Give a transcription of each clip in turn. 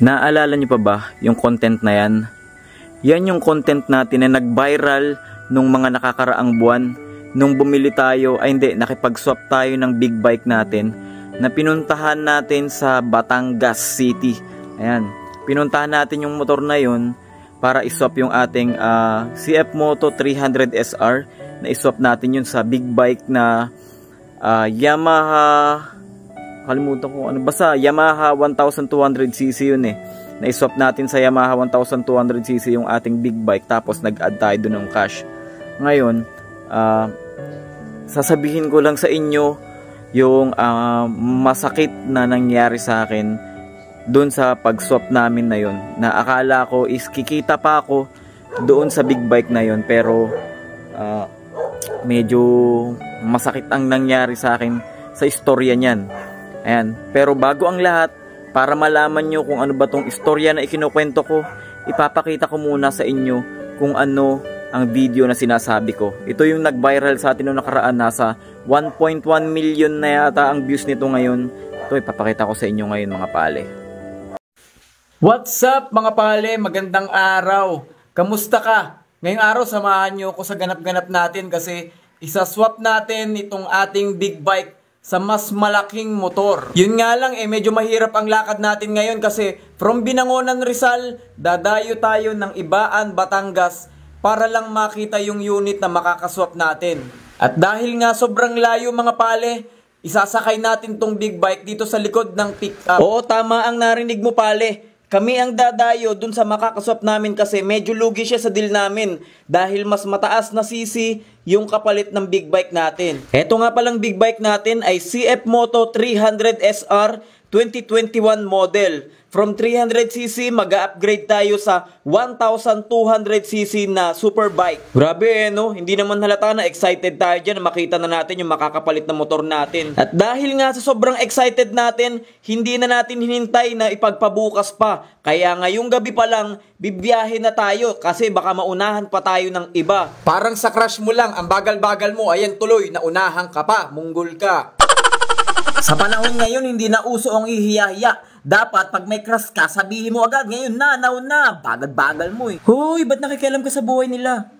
Naalala niyo pa ba yung content na yan? Yan yung content natin na nag-viral nung mga nakakaraang buwan. Nung bumili tayo, nakipag-swap tayo ng big bike natin na pinuntahan natin sa Batangas City. Ayan, pinuntahan natin yung motor na yun para iswap yung ating CF Moto 300 SR na iswap natin yun sa big bike na Yamaha, kalimutan ko ano, basta Yamaha 1200cc yun na-swap natin sa Yamaha 1200cc yung ating big bike, tapos nag-add tayo dun ng cash. Ngayon, sasabihin ko lang sa inyo yung masakit na nangyari sa akin dun sa pag-swap namin na yun, na akala ko is kikita pa ako doon sa big bike na yun, pero medyo masakit ang nangyari sa akin sa istorya niyan. Ayan, pero bago ang lahat, para malaman nyo kung ano ba tong istorya na ikinukwento ko, ipapakita ko muna sa inyo kung ano ang video na sinasabi ko. Ito yung nag-viral sa atin noong nakaraan, nasa 1.1 million na yata ang views nito ngayon. Ito ipapakita ko sa inyo ngayon, mga pale. What's up mga pale? Magandang araw. Kamusta ka? Ngayong araw samahan nyo ako sa ganap-ganap natin kasi isaswap natin itong ating big bike sa mas malaking motor. Yun nga lang medyo mahirap ang lakad natin ngayon kasi from Binangonan, Rizal, dadayo tayo ng Ibaan, Batangas para lang makita yung unit na makakaswap natin. At dahil nga sobrang layo mga pale, isasakay natin tong big bike dito sa likod ng pick-up. Oo, tama ang narinig mo pale. Kami ang dadayo dun sa makakaswap namin kasi medyo lugi siya sa deal namin dahil mas mataas na cc yung kapalit ng big bike natin. Eto nga palang big bike natin ay CF Moto 300 SR 2021 model. From 300cc, mag-upgrade tayo sa 1200cc na super bike. Grabe no? Hindi naman halata na excited tayo dyan na makita na natin yung makakapalit na motor natin. At dahil nga sa sobrang excited natin, hindi na natin hinintay na ipagpabukas pa. Kaya ngayong gabi pa lang, bibiyahe na tayo kasi baka maunahan pa tayo ng iba. Parang sa crush mo lang, ang bagal-bagal mo, ayan tuloy, naunahan ka pa, munggol ka. Sa panahon ngayon, hindi na uso ang ihiya-hiya. Dapat pag may crush ka, sabihin mo agad, ngayon na, nauna, bagal-bagal mo Hoy, ba't nakikialam ka sa buhay nila?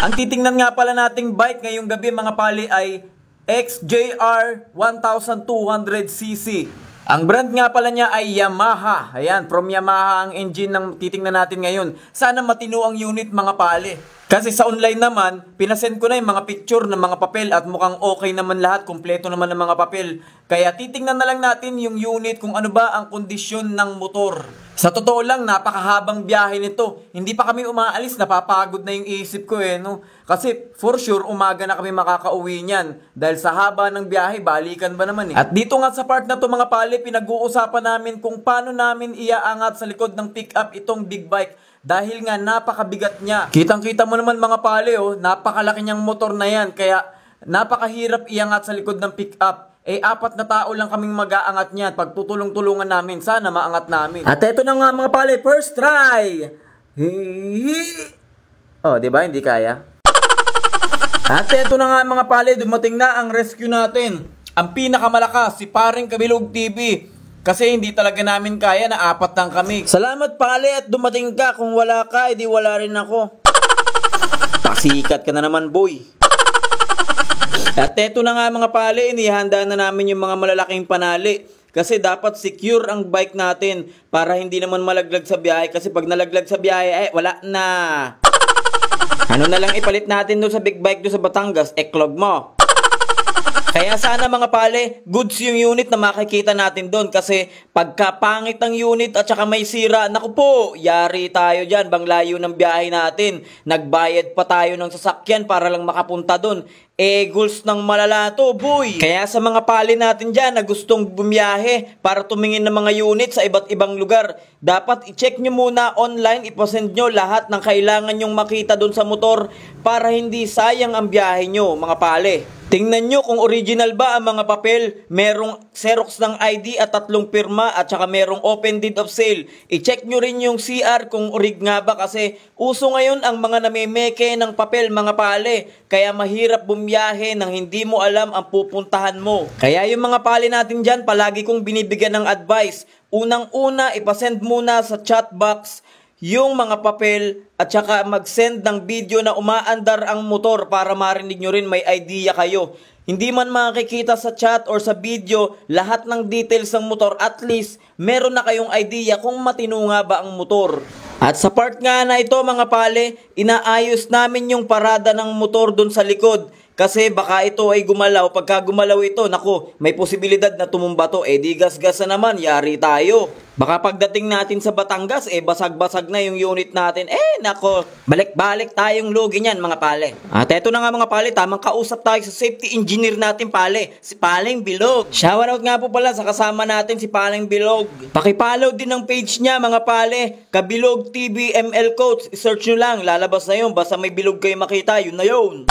Ang titingnan nga pala nating bike ngayong gabi mga pali ay XJR 1200cc. Ang brand nga pala niya ay Yamaha. Ayan, from Yamaha ang engine ng titingnan natin ngayon. Sana matino ang unit mga pali. Kasi sa online naman, pinasend ko na yung mga picture ng mga papel at mukhang okay naman lahat, kumpleto naman ng mga papel. Kaya titingnan na lang natin yung unit kung ano ba ang kondisyon ng motor. Sa totoo lang, napakahabang biyahe nito. Hindi pa kami umaalis, napapagod na yung isip ko no? Kasi for sure, umaga na kami makakauwi niyan. Dahil sa haba ng biyahe, balikan ba naman At dito nga sa part na to mga pali, pinag-uusapan namin kung paano namin iaangat sa likod ng pick-up itong big bike. Dahil nga napakabigat niya. Kitang-kita mo naman mga pale napakalaki niyang motor na yan. Kaya napakahirap iangat sa likod ng pick-up. 4 na tao lang kaming mag-aangat niyan. Pagtutulong-tulungan namin, sana maangat namin. At eto na nga mga pale, first try! Oh, diba? Hindi kaya. At eto na nga mga pale, dumating na ang rescue natin. Ang pinakamalakas, si Paring Kabilog TV. Kasi hindi talaga namin kaya na 4 lang kami. Salamat pale at dumating ka. Kung wala ka, edi wala rin ako. Pasikat ka na naman boy. At eto na nga mga pale, inihanda na namin yung mga malalaking panali. Kasi dapat secure ang bike natin para hindi naman malaglag sa biyahe. Kasi pag nalaglag sa biyahe, wala na. Ano na lang ipalit natin doon sa big bike doon sa Batangas, eklog mo. Kaya sana mga pale, goods yung unit na makikita natin doon kasi pagka pangit ng unit at saka may sira, naku po, yari tayo dyan, bang layo ng biyahe natin. Nagbayad pa tayo ng sasakyan para lang makapunta doon. Goals ng malala to, boy. Kaya sa mga pali natin dyan na gustong bumiyahe para tumingin ng mga unit sa iba't ibang lugar, dapat i-check nyo muna online, ipasend nyo lahat ng kailangan nyong makita doon sa motor para hindi sayang ang biyahe nyo, mga pali. Tingnan nyo kung original ba ang mga papel. Merong Xerox ng ID at 3 pirma at saka merong open deed of sale. I-check nyo rin yung CR kung orig nga ba kasi uso ngayon ang mga namimeke ng papel mga pale. Kaya mahirap bumiyahe bumiyahe nang hindi mo alam ang pupuntahan mo. Kaya yung mga pali natin dyan, palagi kong binibigyan ng advice. Unang-una, ipasend muna sa chat box yung mga papel at saka mag-send ng video na umaandar ang motor para marinig nyo rin, may idea kayo. Hindi man makikita sa chat or sa video lahat ng details ng motor, at least meron na kayong idea kung matino nga ba ang motor. At sa part nga na ito mga pale, inaayos namin yung parada ng motor dun sa likod. Kasi baka ito ay gumalaw. Pagka gumalaw ito, naku, may posibilidad na tumumba to. Di gas-gas na naman, yari tayo. Baka pagdating natin sa Batangas, basag-basag na yung unit natin. Nako, balik-balik tayong lugi niyan mga pale. At eto na nga mga pale, tamang kausap tayo sa safety engineer natin pale, si Paling Bilog. Shoutout nga po pala sa kasama natin si Paling Bilog. Pakipollow din ang page niya mga pale, Kabilog TV ML Coach. I-search nyo lang, lalabas na yun. Basta may bilog kayo makita, yun na yun.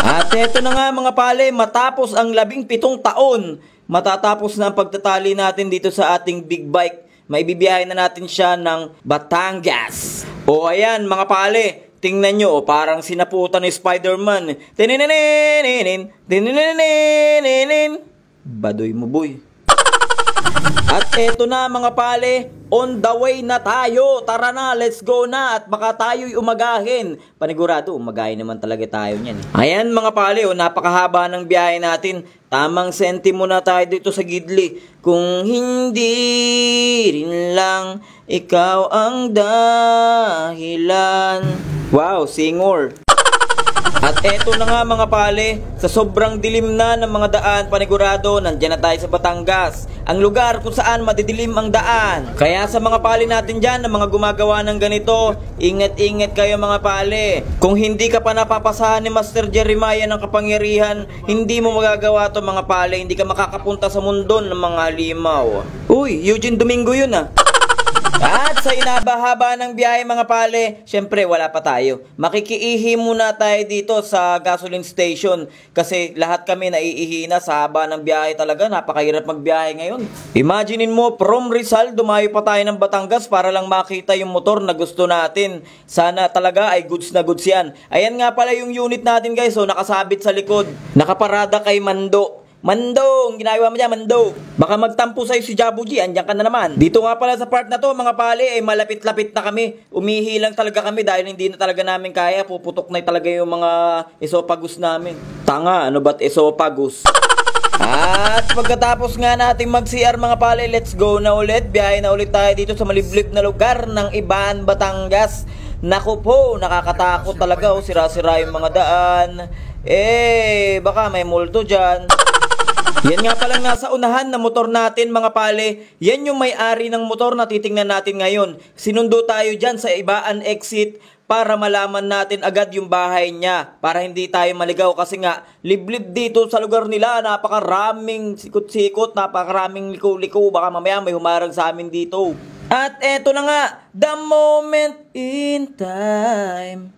At eto na nga mga pale, matapos ang 17 taon, matatapos na ang pagtatali natin dito sa ating big bike. Maibibiyahin na natin siya ng Batangas. O ayan mga pale, tingnan nyo, parang sinaputan ni Spider-Man. Tinininin, tinininin, baduy mo boy. At eto na mga pale, on the way na tayo. Tara na, let's go na. At baka tayo'y umagahin. Panigurado, umagahin naman talaga tayo niyan. Ayan mga pale, napakahaba ng biyahe natin. Tamang sentimo na tayo dito sa Gidli. Kung hindi rin lang ikaw ang dahilan. Wow, singer. At eto na nga mga pale, sa sobrang dilim na ng mga daan, panigurado, nandyan na tayo sa Batangas. Ang lugar kung saan madidilim ang daan. Kaya sa mga pale natin dyan, na mga gumagawa ng ganito, ingat-ingat kayo mga pale. Kung hindi ka pa napapasahan ni Master Jeremiah ng kapangyarihan, hindi mo magagawa to mga pale. Hindi ka makakapunta sa mundo ng mga halimaw. Uy, Eugene Domingo yun ah. At sa inabahaba ng biyahe mga pale, syempre wala pa tayo. Makikiihi muna tayo dito sa gasoline station. Kasi lahat kami naiihi na sa haba ng biyahe talaga. Napakahirap magbiyahe ngayon. Imaginein mo, from Rizal, dumayo pa tayo ng Batangas para lang makita yung motor na gusto natin. Sana talaga ay goods na goods yan. Ayan nga pala yung unit natin guys, so nakasabit sa likod. Nakaparada kay Mando. Mandong, ginagawa mo dyan, Mando. Baka magtampo sa'yo si Jabu G, andyan ka na naman. Dito nga pala sa part na to, mga pale, malapit-lapit na kami. Umihi lang talaga kami dahil hindi na talaga namin kaya. Puputok na talaga yung mga esophagus namin. Tanga, ano ba't esophagus? At pagkatapos nga natin mag-CR mga pale, let's go na ulit. Biyahe na ulit tayo dito sa maliblib na lugar ng Iban, Batangas. Naku po, nakakatakot talaga. Sira-sira yung mga daan. Baka may multo dyan. Yan nga palang nasa unahan na motor natin mga pale. Yan yung may-ari ng motor na titingnan natin ngayon. Sinundo tayo dyan sa Ibaan exit para malaman natin agad yung bahay niya. Para hindi tayo maligaw kasi nga liblib dito sa lugar nila. Napakaraming sikot-sikot, napakaraming liko-liko. Baka mamaya may humarang sa amin dito. At eto na nga, the moment in time.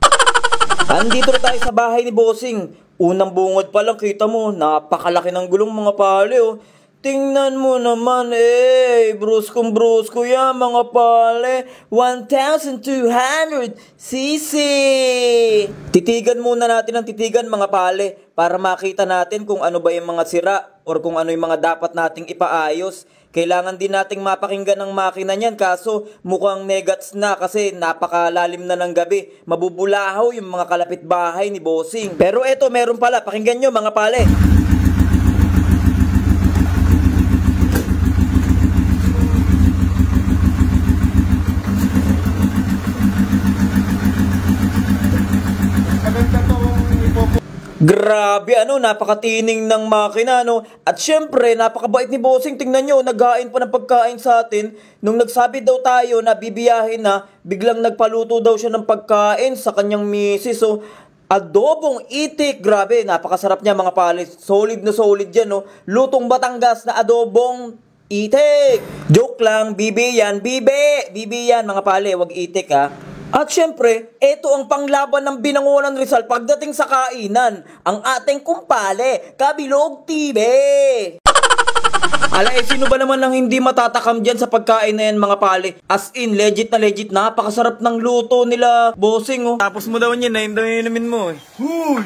Andito na tayo sa bahay ni Bossing. Unang bungod pa lang, kita mo, napakalaki ng gulong mga pale, oh. Tingnan mo naman, bruskong-brusko yan, mga pale. 1,200cc. Titigan muna natin ang titigan, mga pale, para makita natin kung ano ba yung mga sira or kung ano yung mga dapat nating ipaayos. Kailangan din nating mapakinggan ng makina niyan, kaso mukhang negats na kasi napakalalim na ng gabi. Mabubulahaw yung mga kalapit bahay ni Bossing. Pero eto, meron pala, pakinggan nyo mga pale. Grabe, napakatining ng makina, At syempre, napakabait ni Bossing. Tingnan nyo, naghain pa ng pagkain sa atin. Nung nagsabi daw tayo na bibiyahin na, biglang nagpaluto daw siya ng pagkain sa kanyang misis. So, adobong itik. Grabe, napakasarap niya mga pale. Solid na solid yan, Lutong Batangas na adobong itik. Joke lang, bibi yan, bibi. Bibi yan mga pale, wag itik ha. At syempre, ito ang panglaban ng Binangonan Rizal pagdating sa kainan. Ang ating kumpale, Kabilog TV. Ala, sino ba naman ang hindi matatakam dyan sa pagkain na yan, mga pale? As in, legit na legit, napakasarap ng luto nila, bossing, oh. Tapos mo daw niya, inumin mo, eh. Huy!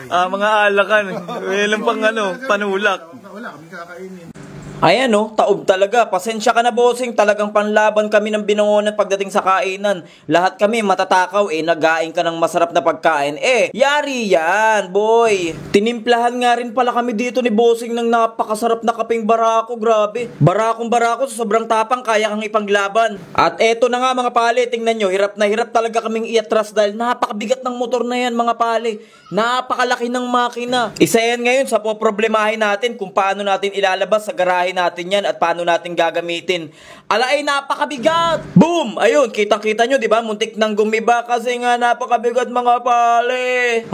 Mga alakan, walang pang panulak. Wala kami kakainin. Ayan taob talaga. Pasensya ka na, bossing. Talagang panlaban kami ng binangonan pagdating sa kainan. Lahat kami matatakaw nagain ka ng masarap na pagkain. Yari yan, boy. Tinimplahan nga rin pala kami dito ni bossing ng napakasarap na kaping barako. Grabe. Barakong barako sa sobrang tapang kaya kang ipanglaban. At eto na nga, mga pale, tingnan nyo. Hirap na hirap talaga kaming iatras dahil napakabigat ng motor na yan, mga pale. Napakalaki ng makina. Isa yan ngayon sa poproblemahin natin kung paano natin ilalabas sa garahe natin yan at paano natin gagamitin. Ala, napakabigat! Boom! Ayun, kitang-kita nyo, di ba? Muntik nang gumiba kasi nga napakabigat, mga pale.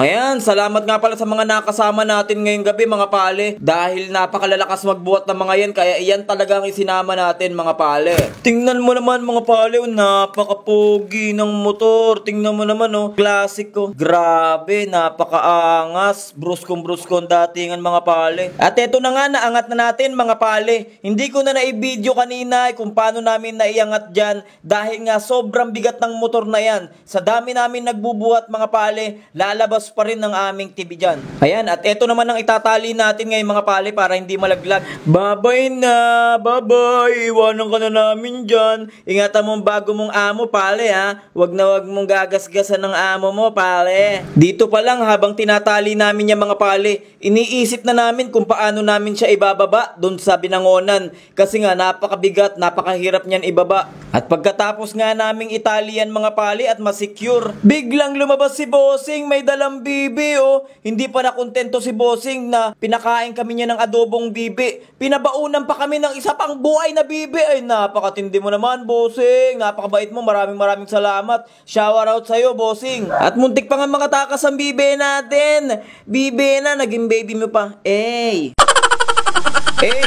Ayan, salamat nga pala sa mga nakasama natin ngayong gabi, mga pale. Dahil napakalalakas magbuhat ng mga yan, kaya iyan talagang isinama natin, mga pale. Tingnan mo naman, mga pale, napakapogi ng motor. Tingnan mo naman, classic ko. Grabe, napakaangas. Bruskong-bruskong datingan, mga pale. At eto na nga, naangat na natin, mga pale. Hindi ko na na-video kanina kung paano namin naiangat dyan dahil nga sobrang bigat ng motor na yan. Sa dami namin nagbubuhat, mga pale, lalabas pa rin ng aming TV dyan. Ayan, at eto naman ang itatali natin ngayon, mga pale, para hindi malaglag. Babay na, babay, iwanan ka na namin dyan. Ingatan mo bago mong amo, pale, ha. Wag na wag mong gagasgasan ng amo mo, pale. Dito pa lang, habang tinatali namin yung mga pale, iniisip na namin kung paano namin siya ibababa doon sa binangonan kasi nga napakabigat, napakahirap niyan ibaba. At pagkatapos nga naming Italian, mga pali, at masecure, biglang lumabas si bossing, may dalang bibi, Hindi pa nakontento si bossing na pinakain kami niya ng adobong bibi. Pinabaunan pa kami ng isa pang buhay na bibi. Ay, napakatindi mo naman, bossing. Napakabait mo, maraming salamat. Shower out sa'yo, bossing. At muntik pa nga makatakas ang bibi natin. Bibi na, naging baby mo pa.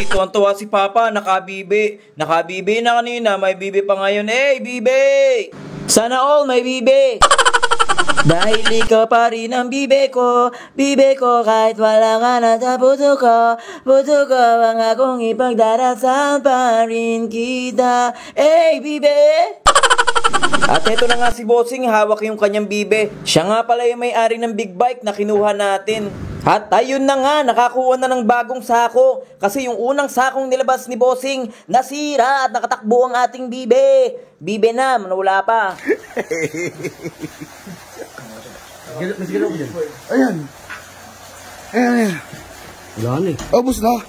Tuwan-tuwa si Papa, nakabibi. Nakabibi na kanina, may bibi pa ngayon. Bibi! Sana all may bibi. Dahil ikaw pa rin ang bibi ko, kahit wala ka na sa puso ko ang akong ipagdarasal pa rin kita. Bibi! At eto na nga si bossing, hawak yung kanyang bibe. Siya nga pala yung may-ari ng big bike na kinuha natin. At ayun na nga, nakakuha na ng bagong sako. Kasi yung unang sakong nilabas ni bossing, nasira at nakatakbo ang ating bibe. Bibe na, wala pa. Ayan. Wala na eh. Abos na.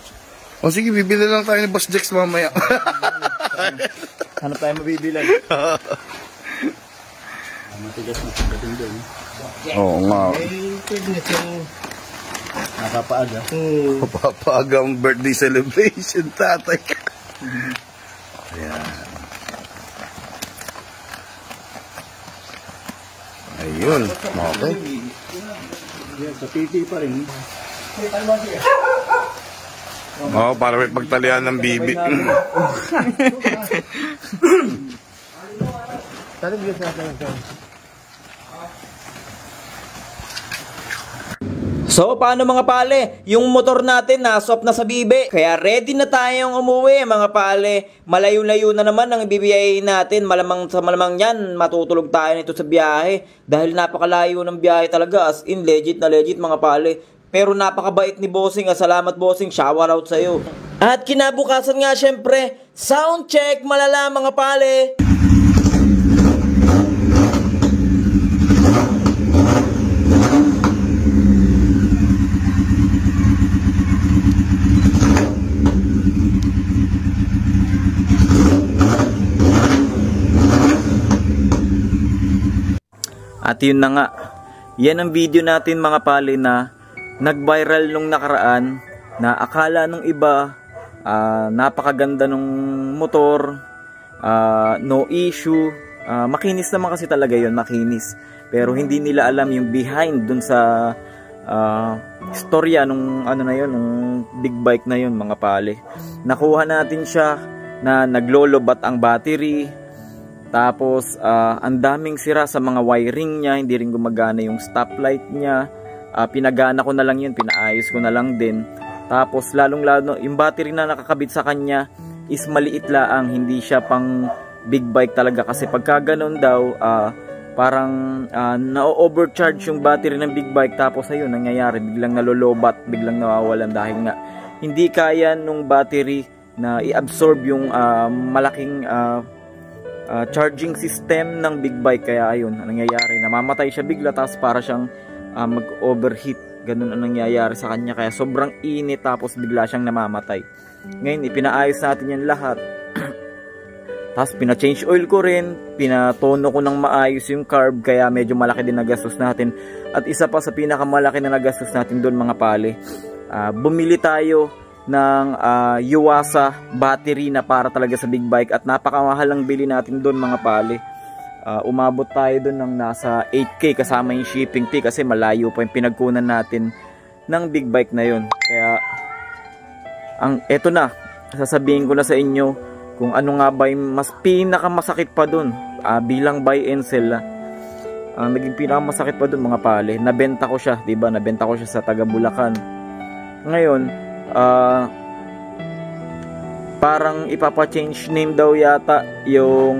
O sige, bibili lang tayo ni Boss Jex mamaya. Hanap tayo mabibilan. Matigas na pagdating doon. Oo nga. Pwede na siyang nakapaaga. Papaaga ang birthday celebration, tatay. Ayan. Ayun. Okay. Yan, sa titi pa rin. Para may pagtalian ng bibi. Talag yun sa atin. So, paano, mga pale? Yung motor natin naswap na sa bibe. Kaya ready na tayong umuwi, mga pale. Malayo-layo na naman ang ibibiyahin natin. Malamang sa malamang yan, matutulog tayo nito sa biyahe. Dahil napakalayo ng biyahe talaga. As in, legit na legit, mga pale. Pero napakabait ni bossing. Salamat, bossing. Shower out sa'yo. At kinabukasan nga, syempre, sound check, malala, mga pale. At yun na nga, yan ang video natin, mga pale, na nag-viral nung nakaraan, na akala nung iba napakaganda nung motor, no issue, makinis naman kasi talaga yun, makinis. Pero hindi nila alam yung behind dun sa storya nung ano na yun, nung big bike na yun, mga pale. Nakuha natin siya na naglolobat ang battery. Tapos, ang daming sira sa mga wiring niya, hindi rin gumagana yung stoplight niya. Pinagana ko na lang yun, pinaayos ko na lang din. Tapos lalong-lalo yung battery na nakakabit sa kanya is maliit lang, hindi siya pang big bike talaga kasi pagka ganun daw parang na-overcharge yung battery ng big bike, tapos ayun nangyayari, biglang nalolobat, biglang nawawalan dahil nga hindi kaya nung battery na i-absorb yung malaking charging system ng big bike. Kaya ayun ang nangyayari, namamatay siya bigla, tapos para siyang mag-overheat. Ganun ang nangyayari sa kanya, kaya sobrang init tapos bigla siyang namamatay. Ngayon ipinaayos natin yan lahat. Tapos pina-change oil ko rin, pinatono ko ng maayos yung carb, kaya medyo malaki din nagastos natin. At isa pa sa pinakamalaki na nagastos natin doon mga pale, bumili tayo ng Yuasa battery na para talaga sa big bike, at napakamahal lang bili natin doon mga pale. Umabot tayo doon ng nasa 8K kasama yung shipping fee, kasi malayo pa yung pinagkunan natin ng big bike na yun. Kaya eto na, sasabihin ko na sa inyo kung ano nga ba yung mas pinakamasakit pa doon bilang buy and sell. Naging pinakamasakit pa doon mga pale, nabenta ko siya, diba? Nabenta ko siya sa taga Bulacan. Ngayon parang ipapa-change name daw yata yung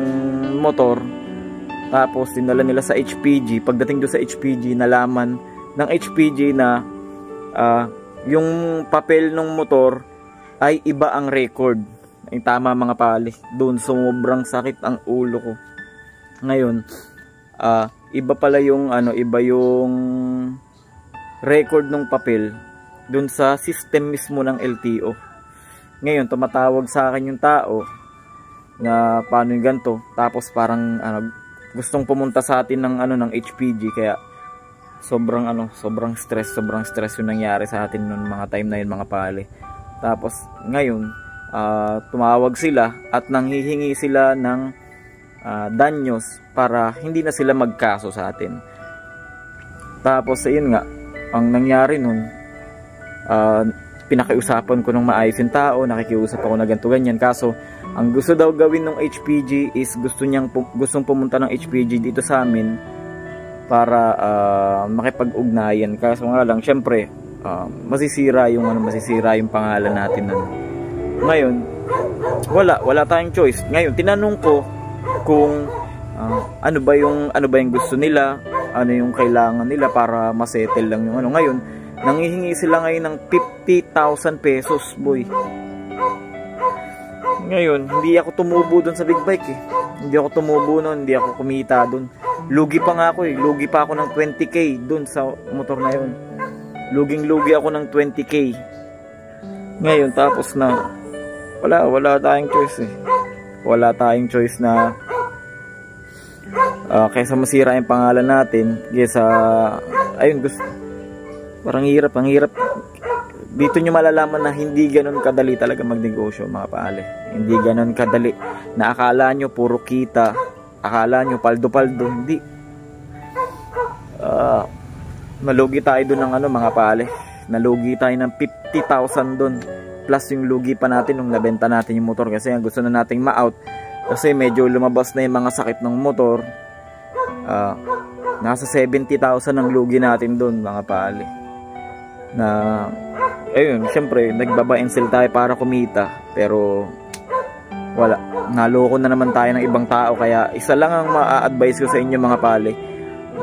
motor. Tapos dinala nila sa HPG. Pagdating doon sa HPG, nalaman ng HPG na yung papel ng motor ay iba ang record. Ay tama mga pali. Doon sobrang sakit ang ulo ko. Ngayon, iba pala yung iba yung record ng papel doon sa system mismo ng LTO. Ngayon, tumatawag sa akin yung tao na paano yung ganito. Tapos parang gustong pumunta sa atin ng HPG, kaya sobrang stress yung nangyari sa atin noong mga time na yun mga pale. Tapos ngayon tumawag sila at nanghihingi sila ng danyos para hindi na sila magkaso sa atin. Tapos ayun nga, ang nangyari nun, pinakiusapan ko ng maayos yung tao, nakikiusap ako na ganito ganyan, kaso ang gusto daw gawin ng HPG is gustong pumunta ng HPG dito sa amin para makipag-ugnayan. Kaso nga lang, syempre masisira yung pangalan natin nun. Ngayon, wala tayong choice. Ngayon, tinanong ko kung ano ba yung gusto nila, ano yung kailangan nila para masettle lang yung Ngayon, nanghihingi sila ngayon ng 50,000 pesos, boy. Ngayon, hindi ako tumubo doon sa big bike eh. Hindi ako tumubo noon, hindi ako kumita doon. Lugi pa nga ako eh. Lugi pa ako ng 20k doon sa motor na yun. Luging-lugi ako ng 20k. Ngayon, tapos na wala tayong choice eh. Wala tayong choice na kaysa masira yung pangalan natin, kaysa ayun, parang hirap. Dito nyo malalaman na hindi ganun kadali talaga magnegosyo mga paale. Hindi ganun kadali na akala nyo puro kita, akala nyo paldo-paldo. Hindi. Nalugi tayo dun ng mga paale. Nalugi tayo ng 50,000 dun. Plus yung lugi pa natin nung nabenta natin yung motor, kasi gusto na nating ma-out. Kasi medyo lumabas na yung mga sakit ng motor. Nasa 70,000 ang lugi natin dun mga paale. Na ayun, syempre nagbaba and sell tayo para kumita, pero wala, naloko na naman tayo ng ibang tao. Kaya isa lang ang ma-advise ko sa inyo mga pale,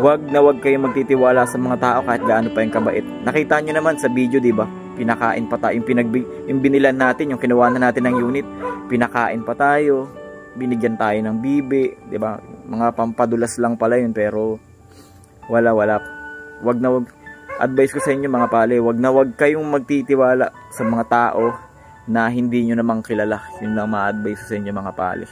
wag kayong magtitiwala sa mga tao kahit gaano pa yung kabait. Nakita nyo naman sa video, di ba? Pinakain pa tayo, yung binilan natin, yung kinuha na natin ng unit, pinakain pa tayo, binigyan tayo ng bibe, di ba? Mga pampadulas lang pala yun, pero wala. Advice ko sa inyo mga pale, wag kayong magtitiwala sa mga tao na hindi nyo namang kilala. Yun lang ma-advise ko sa inyo mga pale.